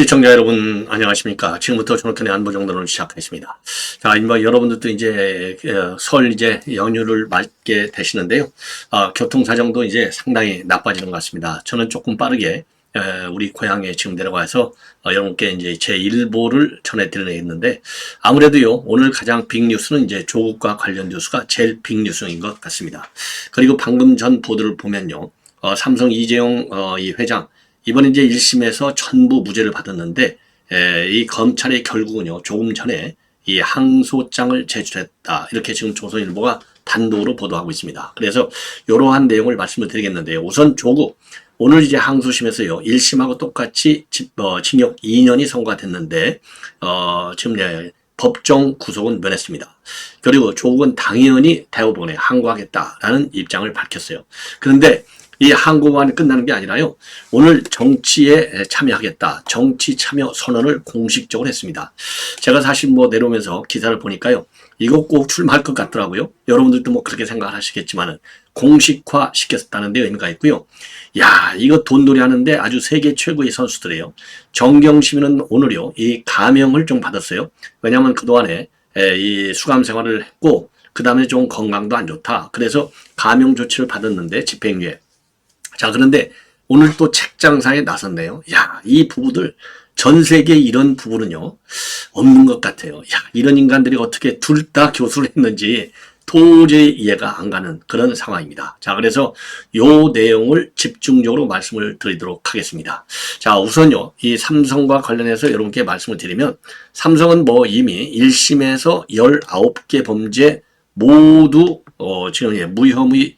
시청자 여러분 안녕하십니까. 지금부터 존슨의 안보정론을 시작하겠습니다. 자, 여러분들도 이제 설 이제 연휴를 맞게 되시는데요. 교통 사정도 이제 상당히 나빠지는 것 같습니다. 저는 조금 빠르게 우리 고향에 지금 내려가서 여러분께 이제 제 일보를 전해드리겠는데, 아무래도요 오늘 가장 빅뉴스는 이제 조국과 관련 뉴스가 제일 빅뉴스인 것 같습니다. 그리고 방금 전 보도를 보면요, 삼성 이재용 이 회장 이번에 이제 1심에서 전부 무죄를 받았는데, 이 검찰이 결국은요, 조금 전에 이 항소장을 제출했다. 이렇게 지금 조선일보가 단독으로 보도하고 있습니다. 그래서 이러한 내용을 말씀을 드리겠는데요. 우선 조국, 오늘 이제 항소심에서요, 1심하고 똑같이 징역 2년이 선고가 됐는데, 지금 법정 구속은 면했습니다. 그리고 조국은 당연히 대법원에 항고하겠다라는 입장을 밝혔어요. 그런데 이 항고만 끝나는 게 아니라요, 오늘 정치에 참여하겠다, 정치 참여 선언을 공식적으로 했습니다. 제가 사실 내려오면서 기사를 보니까요, 이거 꼭 출마할 것 같더라고요. 여러분들도 그렇게 생각을 하시겠지만은 공식화 시켰다는 데 의미가 있고요. 야, 이거 돈놀이 하는데 아주 세계 최고의 선수들이에요. 정경심은 오늘요, 이 감형을 좀 받았어요. 왜냐하면 그동안에 이 수감 생활을 했고, 그 다음에 좀 건강도 안 좋다. 그래서 감형 조치를 받았는데, 집행유예. 자, 그런데 오늘 또 책장사에 나섰네요. 야, 이 부부들, 전 세계 이런 부부는요, 없는 것 같아요. 야, 이런 인간들이 어떻게 둘 다 교수를 했는지 도저히 이해가 안 가는 그런 상황입니다. 자, 그래서 요 내용을 집중적으로 말씀을 드리도록 하겠습니다. 자, 우선요, 이 삼성과 관련해서 여러분께 말씀을 드리면, 삼성은 이미 1심에서 19개 범죄 모두, 지금 무혐의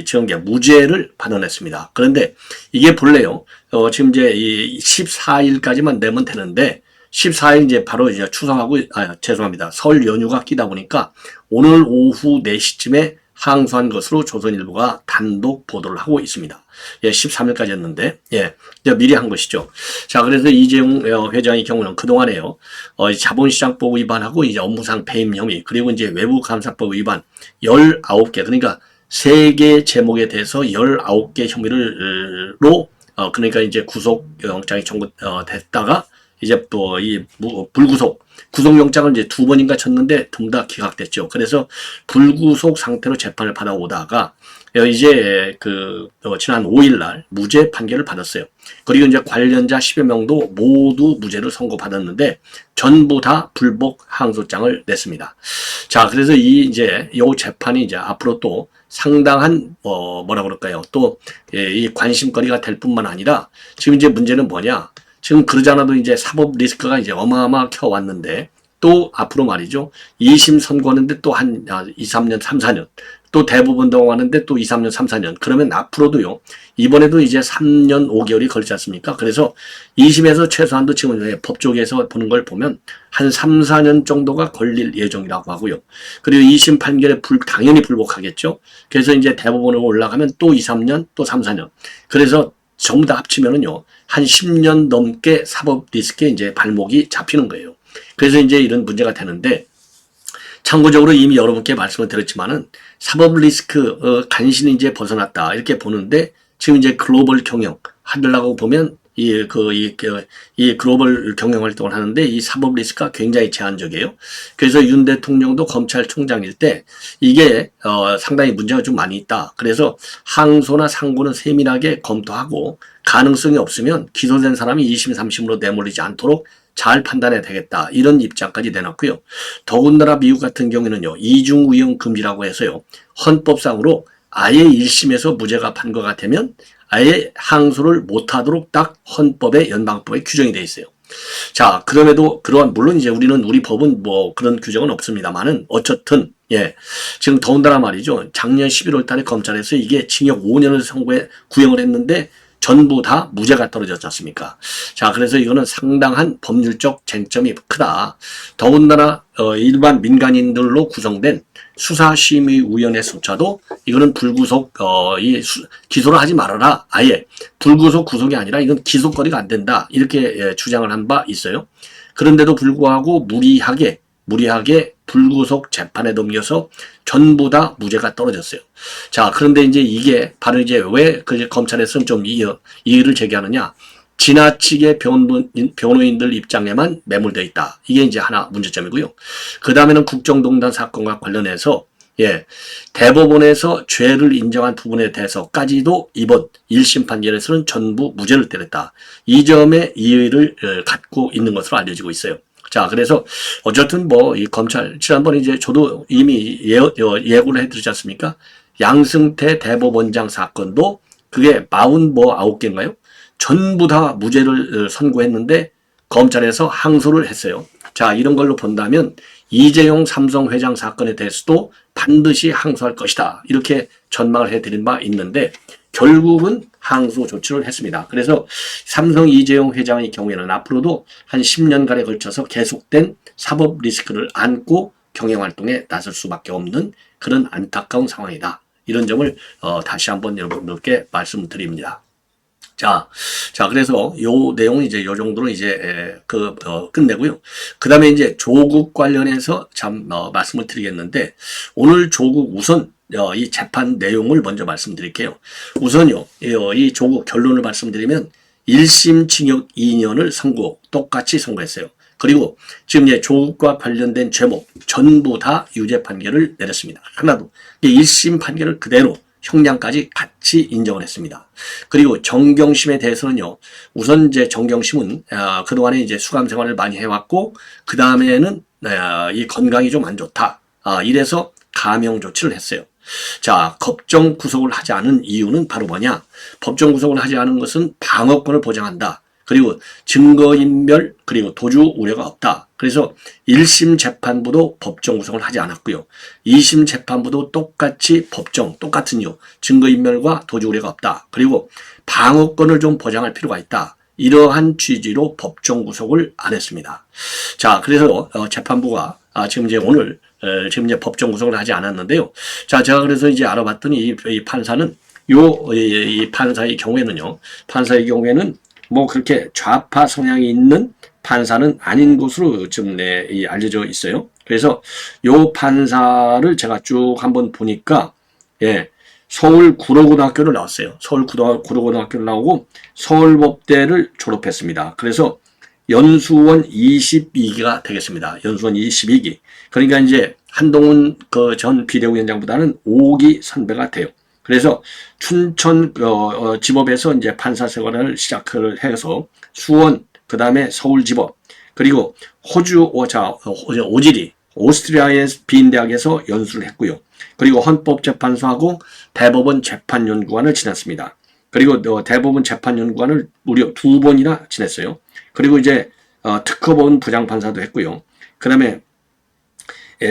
지금 무죄를 받아냈습니다. 그런데 이게 본래요, 지금 이제 이 14일까지만 내면 되는데, 14일 이제 바로 이제 추석하고, 죄송합니다. 설 연휴가 끼다 보니까 오늘 오후 4시쯤에 항소한 것으로 조선일보가 단독 보도를 하고 있습니다. 13일까지 였는데, 이제 미리 한 것이죠. 자, 그래서 이재용 회장의 경우는 그동안에요, 자본시장법 위반하고 이제 업무상 배임 혐의, 그리고 이제 외부감사법 위반 19개, 그러니까 3개 제목에 대해서 19개 혐의로, 그러니까 이제 구속영장이 됐다가, 이제 또 이 불구속, 구속영장을 이제 2번인가 쳤는데 둘 다 기각됐죠. 그래서 불구속 상태로 재판을 받아오다가, 이제 지난 5일날 무죄 판결을 받았어요. 그리고 이제 관련자 10여 명도 모두 무죄를 선고받았는데, 전부 다 불복 항소장을 냈습니다. 자, 그래서 이제 요 재판이 이제 앞으로 또 상당한 뭐라 그럴까요? 또 이 관심거리가 될 뿐만 아니라, 지금 이제 문제는 뭐냐? 지금 그러지 않아도 이제 사법 리스크가 이제 어마어마하게 왔는데, 또 앞으로 말이죠, 2심 선고하는데 또 한 2, 3년, 3, 4년, 또 대법원 동하는데 또 2, 3년, 3, 4년, 그러면 앞으로도요, 이번에도 이제 3년 5개월이 걸리지 않습니까? 그래서 2심에서 최소한도 지금 법조계에서 보는 걸 보면 한 3, 4년 정도가 걸릴 예정이라고 하고요. 그리고 2심 판결에 당연히 불복하겠죠. 그래서 이제 대법원으로 올라가면 또 2, 3년, 또 3, 4년. 그래서 전부 다 합치면은요, 한 10년 넘게 사법 리스크에 이제 발목이 잡히는 거예요. 그래서 이제 이런 문제가 되는데, 참고적으로 이미 여러분께 말씀을 드렸지만은, 사법 리스크, 간신히 이제 벗어났다, 이렇게 보는데, 지금 이제 글로벌 경영 하려고 보면, 이 글로벌 경영 활동을 하는데, 이 사법 리스크가 굉장히 제한적이에요. 그래서 윤 대통령도 검찰총장일 때, 이게, 상당히 문제가 좀 많이 있다. 그래서 항소나 상고는 세밀하게 검토하고, 가능성이 없으면 기소된 사람이 2심, 3심으로 내몰리지 않도록 잘 판단해야 되겠다, 이런 입장까지 내놨고요. 더군다나 미국 같은 경우에는요, 이중우영 금지라고 해서요, 헌법상으로 아예 1심에서 무죄가 판거가 되면 아예 항소를 못하도록 딱 헌법에, 연방법에 규정이 되어 있어요. 자, 그럼에도 물론 이제 우리 법은 그런 규정은 없습니다만은, 어쨌든 지금 더군다나 말이죠, 작년 11월 달에 검찰에서 이게 징역 5년을 구형을 했는데 전부 다 무죄가 떨어졌지 않습니까? 자, 그래서 이거는 상당한 법률적 쟁점이 크다. 더군다나 일반 민간인들로 구성된 수사심의위원회조차도 이거는 불구속, 기소를 하지 말아라. 아예 불구속 구속이 아니라 이건 기소거리가 안 된다, 이렇게 주장을 한 바 있어요. 그런데도 불구하고 무리하게 불구속 재판에 넘겨서 전부 다 무죄가 떨어졌어요. 자, 그런데 이제 이게 바로 이제 왜 검찰에서는 좀 이의를 제기하느냐? 지나치게 변호인들 입장에만 매몰되어 있다. 이게 이제 하나 문제점이고요. 그 다음에는 국정농단 사건과 관련해서 대법원에서 죄를 인정한 부분에 대해서까지도 이번 1심 판결에서는 전부 무죄를 때렸다. 이 점에 이의를 갖고 있는 것으로 알려지고 있어요. 자, 그래서 어쨌든 이 검찰 지난번에 이제 저도 이미 예고를 해드리지 않습니까? 양승태 대법원장 사건도 그게 49개인가요? 전부 다 무죄를 선고했는데 검찰에서 항소를 했어요. 자, 이런 걸로 본다면 이재용 삼성 회장 사건에 대해서도 반드시 항소할 것이다. 이렇게 전망을 해드린 바 있는데 결국은 항소 조치를 했습니다. 그래서 삼성 이재용 회장의 경우에는 앞으로도 한 10년간에 걸쳐서 계속된 사법 리스크를 안고 경영활동에 나설 수밖에 없는 그런 안타까운 상황이다. 이런 점을 다시 한번 여러분들께 말씀드립니다. 자, 그래서 요 내용은 이제 요 정도로 이제 끝내고요. 그 다음에 이제 조국 관련해서 말씀을 드리겠는데 오늘 조국 우선 이 재판 내용을 먼저 말씀드릴게요. 우선요, 이 조국 결론을 말씀드리면 1심 징역 2년을 똑같이 선고했어요. 그리고 지금 이제 조국과 관련된 죄목 전부 다 유죄 판결을 내렸습니다. 하나도 1심 판결을 그대로 형량까지 같이 인정을 했습니다. 그리고 정경심에 대해서는요, 우선 이제 정경심은 그동안에 이제 수감 생활을 많이 해왔고, 그 다음에는 이 건강이 좀 안 좋다. 이래서 감형 조치를 했어요. 자, 법정 구속을 하지 않은 이유는 바로 뭐냐? 법정 구속을 하지 않은 것은 방어권을 보장한다. 그리고 증거인멸, 그리고 도주 우려가 없다. 그래서 1심 재판부도 법정 구속을 하지 않았고요. 2심 재판부도 똑같은 이유, 증거인멸과 도주 우려가 없다. 그리고 방어권을 좀 보장할 필요가 있다. 이러한 취지로 법정 구속을 안 했습니다. 자, 그래서 재판부가 지금 이제 법정 구속을 하지 않았는데요. 자, 제가 그래서 이제 알아봤더니 이 판사는 이 판사의 경우에는요. 그렇게 좌파 성향이 있는 판사는 아닌 것으로 지금 알려져 있어요. 그래서 요 판사를 제가 쭉 한번 보니까, 서울 구로고등학교를 나왔어요. 서울 구로고등학교를 나오고 서울법대를 졸업했습니다. 그래서 연수원 22기가 되겠습니다. 연수원 22기. 그러니까 이제 한동훈 전 비대위원장보다는 5기 선배가 돼요. 그래서 춘천 지법에서 이제 판사 생활을 시작을 해서 수원, 그 다음에 서울지법, 그리고 호주 오지리 오스트리아의 빈대학에서 연수를 했고요. 그리고 헌법재판소하고 대법원 재판연구관을 지냈습니다. 그리고 대법원 재판연구관을 무려 2번이나 지냈어요. 그리고 이제 특허법원 부장판사도 했고요. 그 다음에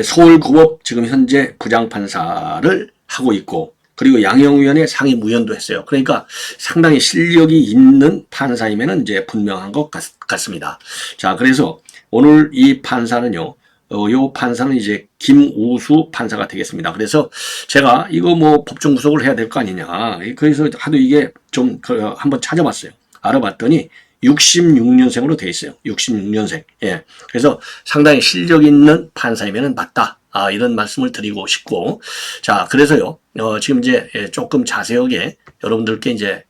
서울구법 지금 현재 부장판사를 하고 있고, 그리고 양형위원회 상임위원도 했어요. 그러니까 상당히 실력이 있는 판사임에는 이제 분명한 것 같습니다. 자, 그래서 오늘 이 판사는요, 요 판사는 이제 김우수 판사가 되겠습니다. 그래서 제가 이거 법정 구속을 해야 될 거 아니냐. 그래서 하도 이게 좀 한번 찾아봤어요. 알아봤더니 66년생으로 돼 있어요. 66년생. 예. 그래서 상당히 실력 있는 판사이면은 맞다. 이런 말씀을 드리고 싶고. 자, 그래서요, 지금 이제 조금 자세하게 여러분들께 이제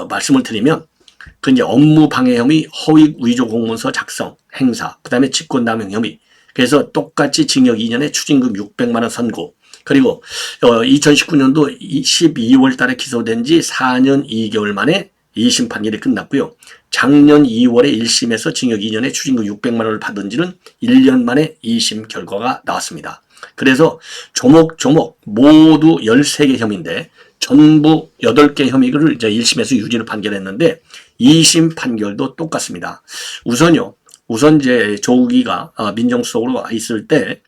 말씀을 드리면, 이제 업무 방해 혐의, 허위 위조 공문서 작성, 행사, 그 다음에 직권남용 혐의. 그래서 똑같이 징역 2년에 추징금 600만 원 선고. 그리고 2019년도 12월 달에 기소된 지 4년 2개월 만에 2심 판결이 끝났고요. 작년 2월에 1심에서 징역 2년에 추징금 600만 원을 받은 지는 1년 만에 2심 결과가 나왔습니다. 그래서 조목조목 모두 13개 혐의인데 전부 8개 혐의를 이제 1심에서 유죄로 판결했는데 2심 판결도 똑같습니다. 우선 이제 조국이가 민정수석으로 있을 때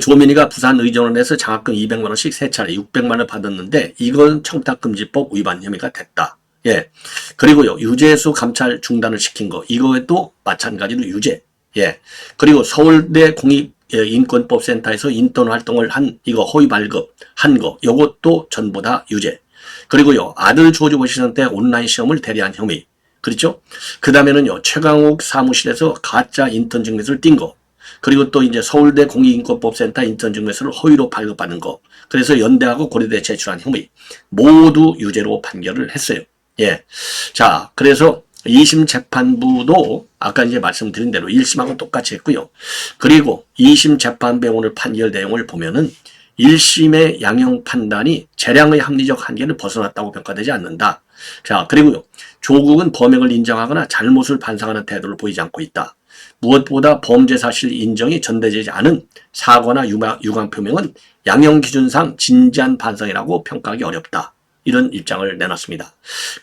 조민희가 부산의전원에서 장학금 200만 원씩 3차례 600만 원을 받았는데 이건 청탁금지법 위반 혐의가 됐다. 예. 그리고요, 유재수 감찰 중단을 시킨 거, 이거에도 마찬가지로 유죄. 예. 그리고 서울대 공익인권법센터에서 인턴 활동을 이거 허위 발급 한 거, 요것도 전부 다 유죄. 그리고요, 아들 조지 워싱턴 때 온라인 시험을 대리한 혐의. 그렇죠? 그 다음에는요, 최강욱 사무실에서 가짜 인턴 증명서를 띈 거. 그리고 또 이제 서울대 공익인권법센터 인턴 증명서를 허위로 발급하는 거. 그래서 연대하고 고려대에 제출한 혐의. 모두 유죄로 판결을 했어요. 예. 자, 그래서 2심 재판부도 아까 이제 말씀드린 대로 1심하고 똑같이 했고요. 그리고 2심 재판부의 오늘 판결 내용을 보면은 1심의 양형 판단이 재량의 합리적 한계를 벗어났다고 평가되지 않는다. 자, 그리고요. 조국은 범행을 인정하거나 잘못을 반성하는 태도를 보이지 않고 있다. 무엇보다 범죄 사실 인정이 전제되지 않은 사과나 유감 표명은 양형 기준상 진지한 반성이라고 평가하기 어렵다. 이런 입장을 내놨습니다.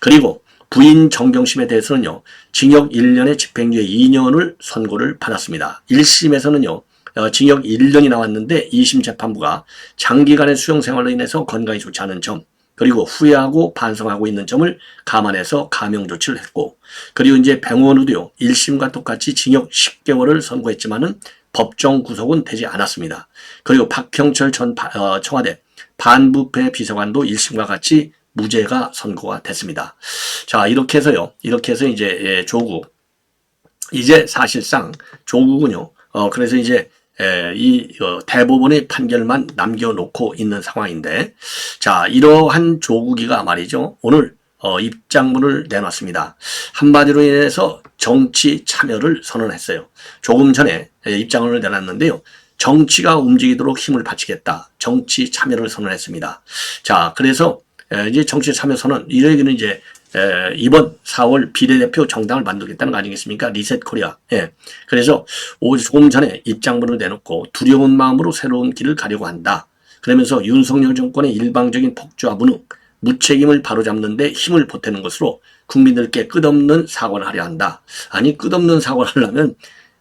그리고 부인 정경심에 대해서는요. 징역 1년에 집행유예 2년을 선고를 받았습니다. 1심에서는요. 징역 1년이 나왔는데 2심 재판부가 장기간의 수용 생활로 인해서 건강이 좋지 않은 점, 그리고 후회하고 반성하고 있는 점을 감안해서 감형 조치를 했고, 그리고 이제 병원으로도요. 1심과 똑같이 징역 10개월을 선고했지만은 법정 구속은 되지 않았습니다. 그리고 박형철 전 청와대 반부패 비서관도 1심과 같이 무죄가 선고가 됐습니다. 자, 이렇게 해서요. 이렇게 해서 이제 조국, 이제 사실상 조국은요. 그래서 이제 이 대법원의 판결만 남겨놓고 있는 상황인데, 자, 이러한 조국이가 말이죠. 오늘 입장문을 내놨습니다. 한마디로 인해서 정치 참여를 선언했어요. 조금 전에 입장문을 내놨는데요. 정치가 움직이도록 힘을 바치겠다. 정치 참여를 선언했습니다. 자, 그래서 이제 정치 참여 선언, 이 얘기는 이제 이번 4월 비례대표 정당을 만들겠다는 거 아니겠습니까? 리셋 코리아. 예. 그래서 조금 전에 입장문을 내놓고 두려운 마음으로 새로운 길을 가려고 한다. 그러면서 윤석열 정권의 일방적인 폭주와 무능, 무책임을 바로잡는 데 힘을 보태는 것으로 국민들께 끝없는 사과를 하려 한다. 아니, 끝없는 사과를 하려면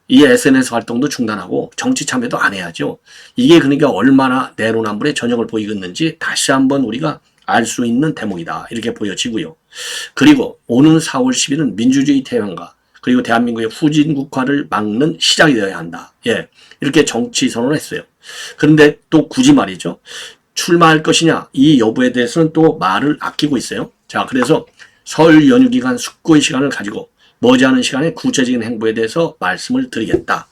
이 SNS 활동도 중단하고 정치 참여도 안 해야죠. 이게 그러니까 얼마나 내로남불의 전형을 보이겠는지 다시 한번 우리가 알 수 있는 대목이다. 이렇게 보여지고요. 그리고 오는 4월 10일은 민주주의 태양과 그리고 대한민국의 후진국화를 막는 시작이 되어야 한다. 예, 이렇게 정치 선언을 했어요. 그런데 또 굳이 말이죠. 출마할 것이냐 이 여부에 대해서는 또 말을 아끼고 있어요. 자, 그래서 설 연휴 기간 숙고의 시간을 가지고 머지않은 시간에 구체적인 행보에 대해서 말씀을 드리겠다.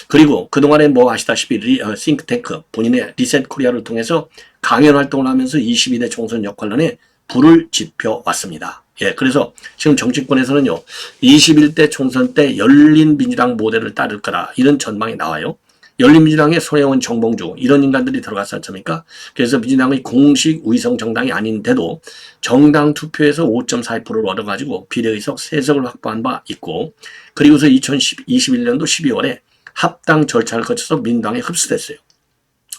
그리고 그동안에 뭐 아시다시피 싱크탱크 본인의 리셋 코리아를 통해서 강연 활동을 하면서 22대 총선 역할론에 불을 지펴 왔습니다. 예, 그래서 지금 정치권에서는요, 21대 총선 때 열린민주당 모델을 따를 거라 이런 전망이 나와요. 열린민주당에 손혜원, 정봉주 이런 인간들이 들어갔지 않습니까? 그래서 민주당의 공식 위성 정당이 아닌데도 정당 투표에서 5.42%를 얻어가지고 비례의석 3석을 확보한 바 있고, 그리고서 2021년도 12월에 합당 절차를 거쳐서 민주당에 흡수됐어요.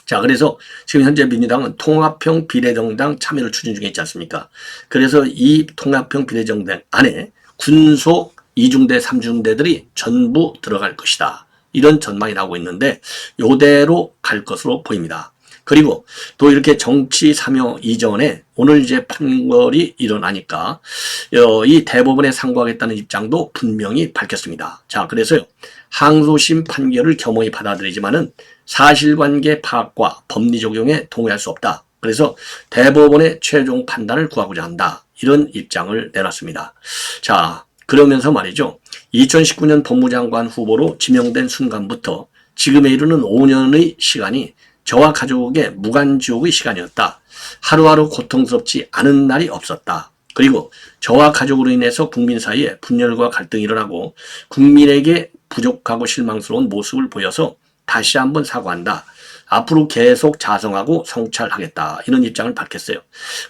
자, 그래서 지금 현재 민주당은 통합형 비례정당 참여를 추진 중에 있지 않습니까? 그래서 이 통합형 비례정당 안에 군소 2중대, 3중대들이 전부 들어갈 것이다. 이런 전망이 나오고 있는데 요대로 갈 것으로 보입니다. 그리고 또 이렇게 정치 참여 이전에 오늘 이제 판결이 일어나니까 이 대법원에 상고하겠다는 입장도 분명히 밝혔습니다. 자, 그래서요. 항소심 판결을 겸허히 받아들이지만은 사실관계 파악과 법리 적용에 동의할 수 없다. 그래서 대법원의 최종 판단을 구하고자 한다. 이런 입장을 내놨습니다. 자, 그러면서 말이죠. 2019년 법무장관 후보로 지명된 순간부터 지금에 이르는 5년의 시간이 저와 가족의 무간지옥의 시간이었다. 하루하루 고통스럽지 않은 날이 없었다. 그리고 저와 가족으로 인해서 국민 사이에 분열과 갈등이 일어나고 국민에게 부족하고 실망스러운 모습을 보여서 다시 한번 사과한다. 앞으로 계속 자성하고 성찰하겠다. 이런 입장을 밝혔어요.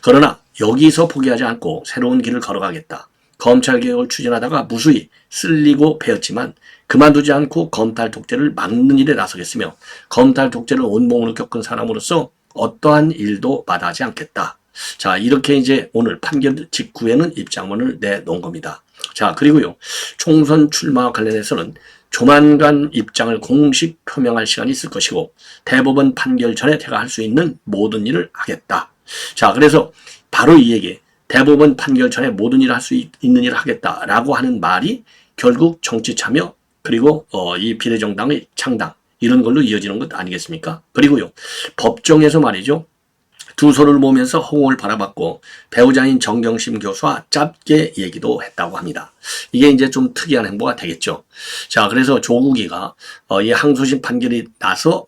그러나 여기서 포기하지 않고 새로운 길을 걸어가겠다. 검찰개혁을 추진하다가 무수히 쓸리고 패였지만 그만두지 않고 검찰 독재를 막는 일에 나서겠으며 검찰 독재를 온몸으로 겪은 사람으로서 어떠한 일도 마다하지 않겠다. 자, 이렇게 이제 오늘 판결 직후에는 입장문을 내놓은 겁니다. 자, 그리고요. 총선 출마와 관련해서는 조만간 입장을 공식 표명할 시간이 있을 것이고 대법원 판결 전에 제가 할 수 있는 모든 일을 하겠다. 자, 그래서 바로 이 얘기 대법원 판결 전에 모든 일을 할 수 있는 일을 하겠다라고 하는 말이 결국 정치 참여 그리고 이 비례정당의 창당 이런 걸로 이어지는 것 아니겠습니까? 그리고요. 법정에서 말이죠. 두 손을 모으면서 허공을 바라봤고 배우자인 정경심 교수와 짧게 얘기도 했다고 합니다. 이게 이제 좀 특이한 행보가 되겠죠. 자, 그래서 조국이가 이 항소심 판결이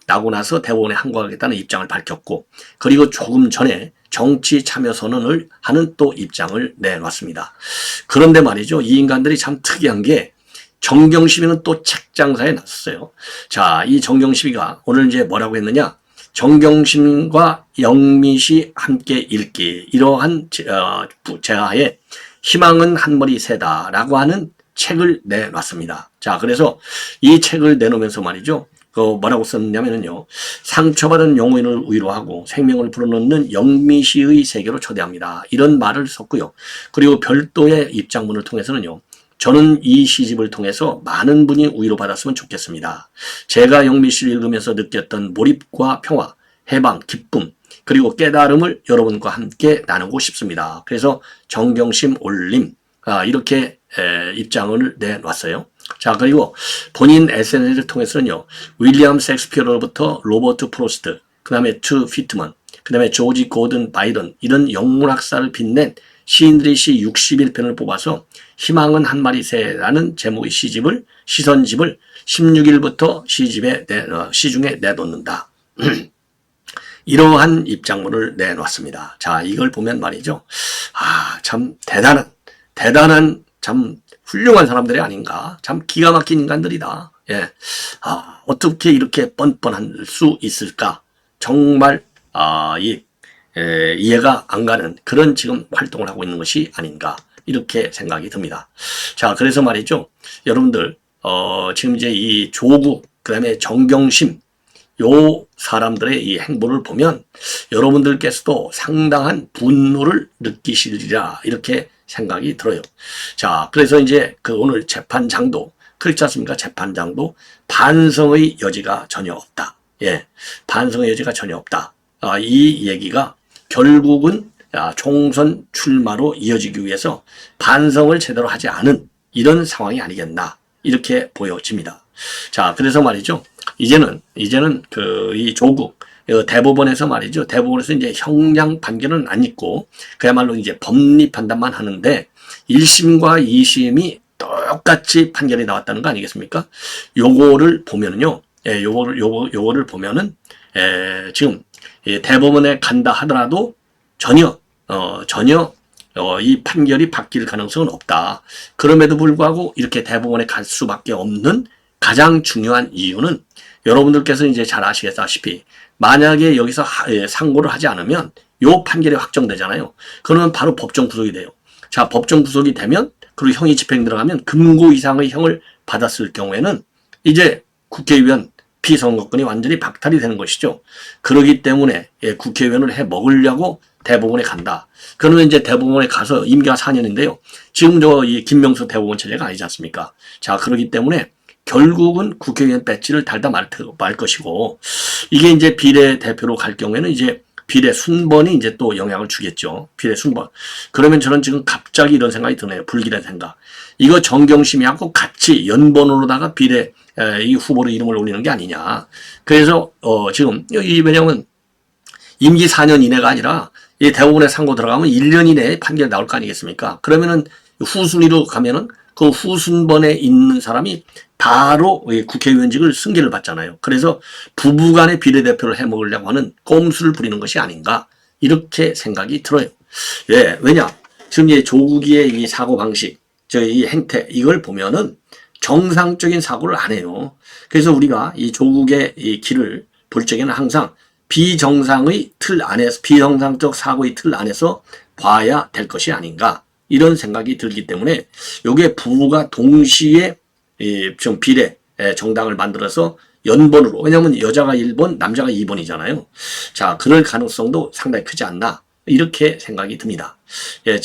나고 나서 대법원에 항고하겠다는 입장을 밝혔고 그리고 조금 전에 정치 참여 선언을 하는 또 입장을 내놨습니다. 그런데 말이죠. 이 인간들이 참 특이한 게 정경심이는 또 책장사에 나섰어요. 자, 이 정경심이가 오늘 이제 뭐라고 했느냐? 정경심과 영미시 함께 읽기 이러한 제하에 희망은 한 머리 새다라고 하는 책을 내놨습니다. 자, 그래서 이 책을 내놓으면서 말이죠. 뭐라고 썼냐면요. 상처받은 영혼을 위로하고 생명을 불어넣는 영미시의 세계로 초대합니다. 이런 말을 썼고요. 그리고 별도의 입장문을 통해서는요. 저는 이 시집을 통해서 많은 분이 위로받았으면 좋겠습니다. 제가 영미시를 읽으면서 느꼈던 몰입과 평화, 해방, 기쁨, 그리고 깨달음을 여러분과 함께 나누고 싶습니다. 그래서 정경심 올림 이렇게 입장을 내놨어요. 자, 그리고 본인 SNS를 통해서는요. 윌리엄 셰익스피어로부터 로버트 프로스트, 그 다음에 투 피트먼, 그 다음에 조지 고든 바이런 이런 영문학사를 빛낸 시인들의 시 61편을 뽑아서 희망은 한 마리 새라는 제목의 시선집을 16일부터 시중에 내놓는다. 이러한 입장문을 내놓았습니다. 자, 이걸 보면 말이죠. 참 대단한 참 훌륭한 사람들이 아닌가. 참 기가 막힌 인간들이다. 예. 어떻게 이렇게 뻔뻔할 수 있을까. 정말, 이해가 안 가는 그런 지금 활동을 하고 있는 것이 아닌가. 이렇게 생각이 듭니다. 자, 그래서 말이죠. 여러분들, 지금 이제 이 조국, 그 다음에 정경심, 요 사람들의 이 행보를 보면 여러분들께서도 상당한 분노를 느끼시리라. 이렇게 생각이 들어요. 자, 그래서 이제 오늘 재판장도 그렇지 않습니까? 재판장도 반성의 여지가 전혀 없다. 예. 반성의 여지가 전혀 없다. 이 얘기가 결국은 총선 출마로 이어지기 위해서 반성을 제대로 하지 않은 이런 상황이 아니겠나. 이렇게 보여집니다. 자, 그래서 말이죠. 이제는 이 조국 대법원에서 말이죠. 대법원에서 이제 형량 판결은 안 있고 그야말로 이제 법리 판단만 하는데 1심과 2심이 똑같이 판결이 나왔다는 거 아니겠습니까? 요거를 보면은요. 요거를 보면은 지금 대법원에 간다 하더라도 전혀 이 판결이 바뀔 가능성은 없다. 그럼에도 불구하고 이렇게 대법원에 갈 수밖에 없는 가장 중요한 이유는 여러분들께서 이제 잘 아시겠다시피 만약에 여기서 상고를 하지 않으면 요 판결이 확정되잖아요. 그러면 바로 법정 구속이 돼요. 자, 법정 구속이 되면 그리고 형이 집행 들어가면 금고 이상의 형을 받았을 경우에는 이제 국회의원 피선거권이 완전히 박탈이 되는 것이죠. 그렇기 때문에 국회의원을 해 먹으려고 대법원에 간다. 그러면 이제 대법원에 가서 임기가 4년인데요. 지금 이 김명수 대법원 체제가 아니지 않습니까? 자, 그렇기 때문에 결국은 국회의원 배지를 달다 말 것이고, 이게 이제 비례대표로 갈 경우에는 이제 비례 순번이 이제 또 영향을 주겠죠. 비례 순번. 그러면 저는 지금 갑자기 이런 생각이 드네요. 불길한 생각. 이거 정경심이하고 같이 연번으로다가 비례 이 후보로 이름을 올리는 게 아니냐. 그래서 지금 왜냐면 임기 4년 이내가 아니라 이 대법원에 상고 들어가면 1년 이내에 판결이 나올 거 아니겠습니까? 그러면은 후순위로 가면은 그 후순번에 있는 사람이 바로 국회의원직을 승계를 받잖아요. 그래서 부부간의 비례대표를 해먹으려고 하는 꼼수를 부리는 것이 아닌가 이렇게 생각이 들어요. 예, 왜냐? 지금 이제 조국이의 이 사고방식, 이 행태 이걸 보면은 정상적인 사고를 안 해요. 그래서 우리가 이 조국의 이 길을 볼 적에는 항상 비정상의 틀 안에서 비정상적 사고의 틀 안에서 봐야 될 것이 아닌가 이런 생각이 들기 때문에 요게 부부가 동시에 좀 비례 정당을 만들어서 연번으로 왜냐하면 여자가 1번 남자가 2번이잖아요. 자, 그럴 가능성도 상당히 크지 않나 이렇게 생각이 듭니다. 예,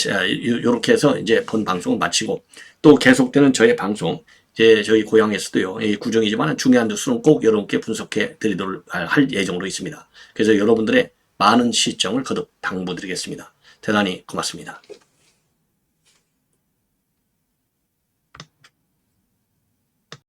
요렇게 해서 이제 본 방송을 마치고 또 계속되는 저의 방송 이제 저희 고향에서도요 구정이지만 중요한 뉴스는 꼭 여러분께 분석해 드리도록 할 예정으로 있습니다. 그래서 여러분들의 많은 시청을 거듭 당부드리겠습니다. 대단히 고맙습니다.